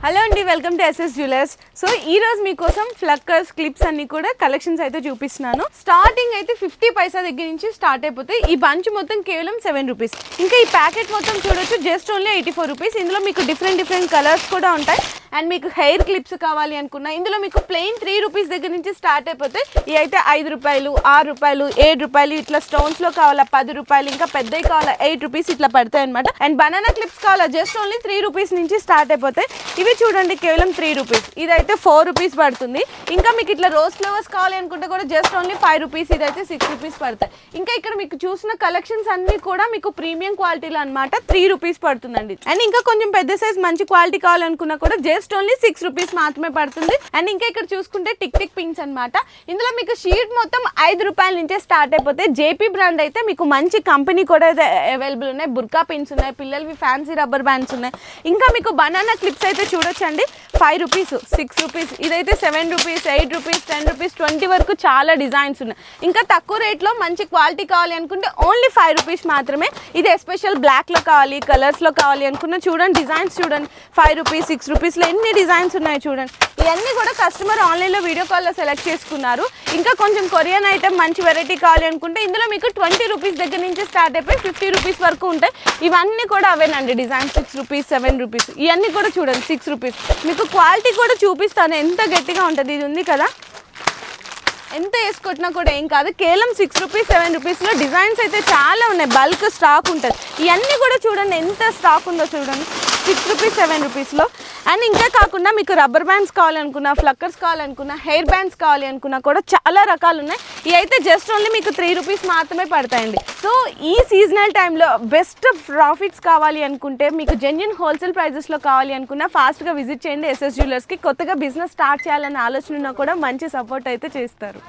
Hello అండి, welcome to SS jewellers. So ఈ రోజు మీకోసం ఫ్లక్కర్స్ క్లిప్స్ అన్ని కూడా కలెక్షన్స్ అయితే చూపిస్తున్నాను. స్టార్టింగ్ అయితే 50 పైసా దగ్గర నుంచి స్టార్ట్ అయిపోతాయి. ఈ బంచ్ మొత్తం కేవలం 7 రూపీస్. ఇంకా ఈ ప్యాకెట్ మొత్తం చూడొచ్చు, జస్ట్ ఓన్లీ 84 రూపీస్. ఇందులో మీకు డిఫరెంట్ కలర్స్ కూడా ఉంటాయి. అండ్ మీకు హెయిర్ క్లిప్స్ కావాలి అనుకున్నా ఇందులో మీకు ప్లెయిన్ 3 రూపీస్ దగ్గర నుంచి స్టార్ట్ అయిపోతాయి. ఇవి అయితే 5 రూపాయలు, 6 రూపాయలు, 7 రూపాయలు, ఇట్లా స్టోన్స్లో కావాలా 10 రూపాయలు, ఇంకా పెద్దవి కావాలా 8 రూపీస్ ఇట్లా పడతాయి అనమాట. అండ్ బనానా క్లిప్స్ కావాలా జస్ట్ ఓన్లీ 3 రూపీస్ నుంచి స్టార్ట్ అయిపోతాయి. ఇవి చూడండి కేవలం 3 రూపీస్. ఇదైతే 4 రూపీస్ పడుతుంది. ఇంకా మీకు ఇట్లా రోజ్ ఫ్లవర్స్ కావాలి అనుకుంటే కూడా జస్ట్ ఓన్లీ 5 రూపీస్. ఇదైతే 6 రూపీస్ పడతాయి. ఇంకా ఇక్కడ మీకు చూసిన కలెక్షన్స్ అన్ని కూడా మీకు ప్రీమియం క్వాలిటీలో అనమాట 3 రూపీస్ పడుతుందండి. అండ్ ఇంకా కొంచెం పెద్ద సైజ్ మంచి క్వాలిటీ కావాలనుకున్నా కూడా జస్ట్ ఓన్లీ 6 రూపీస్ మాత్రమే పడుతుంది. అండ్ ఇంకా ఇక్కడ చూసుకుంటే టిక్ టిక్ పింక్స్ అనమాట. ఇందులో మీకు షీట్ మొత్తం 5 రూపాయల నుంచే స్టార్ట్ అయిపోతే. జేపీ బ్రాండ్ అయితే మీకు మంచి కంపెనీ కూడా అయితే అవైలబుల్ ఉన్నాయి. బుర్కా పిన్స్ ఉన్నాయి, పిల్లలవి ఫ్యాన్సీ రబ్బర్ బ్యాండ్స్ ఉన్నాయి. ఇంకా మీకు బనానా క్లిప్స్ అయితే చూడొచ్చండి, 5 రూపీస్, 6 రూపీస్, ఇదైతే 7 రూపీస్, 8 రూపీస్, 10 రూపీస్, 20 వరకు చాలా డిజైన్స్ ఉన్నాయి. ఇంకా తక్కువ రేట్లో మంచి క్వాలిటీ కావాలి అనుకుంటే ఓన్లీ 5 రూపీస్ మాత్రమే. ఇది ఎస్పెషల్ బ్లాక్లో కావాలి, కలర్స్లో కావాలి అనుకున్న చూడండి, డిజైన్స్ చూడండి, 5 రూపీస్, 6 రూపీస్లో ఎన్ని డిజైన్స్ ఉన్నాయి చూడండి. ఇవన్నీ కూడా కస్టమర్ ఆన్లైన్లో వీడియో కాల్లో సెలెక్ట్ చేసుకున్నారు. ఇంకా కొంచెం కొరియన్ ఐటమ్ మంచి వెరైటీ కావాలి అనుకుంటే ఇందులో మీకు 20 రూపీస్ దగ్గర నుంచి స్టార్ట్ అయిపోయి 50 రూపీస్ వరకు ఉంటాయి. ఇవన్నీ కూడా అవేనండి డిజైన్. 6 రూపీస్, 7 రూపీస్, ఇవన్నీ కూడా చూడండి 6 రూపీస్. మీకు క్వాలిటీ కూడా చూపిస్తాను ఎంత గట్టిగా ఉంటుంది. ఇది ఉంది కదా, ఎంత వేసుకొట్టినా కూడా ఏం కాదు. కేవలం 6 రూపీస్, 7 రూపీస్లో డిజైన్స్ అయితే చాలా ఉన్నాయి. బల్క్ స్టాక్ ఉంటుంది. ఇవన్నీ కూడా చూడండి ఎంత స్టాక్ ఉందో చూడండి, 6 రూపీస్, 7 రూపీస్లో. అండ్ ఇంకా కాకుండా మీకు రబ్బర్ బ్యాండ్స్ కావాలనుకున్నా, ఫ్లక్కర్స్ కావాలనుకున్నా, హెయిర్ బ్యాండ్స్ కావాలి అనుకున్నా కూడా చాలా రకాలు ఉన్నాయి. ఇవి అయితే జస్ట్ ఓన్లీ మీకు 3 రూపీస్ మాత్రమే పడతాయండి. సో ఈ సీజనల్ టైంలో బెస్ట్ ప్రాఫిట్స్ కావాలి అనుకుంటే, మీకు జెన్యూన్ హోల్సేల్ ప్రైజెస్లో కావాలి అనుకున్నా ఫాస్ట్గా విజిట్ చేయండి ఎస్ఎస్ జ్యువెలర్స్కి. కొత్తగా బిజినెస్ స్టార్ట్ చేయాలనే ఆలోచన ఉన్నా కూడా మంచి సపోర్ట్ అయితే చేస్తారు.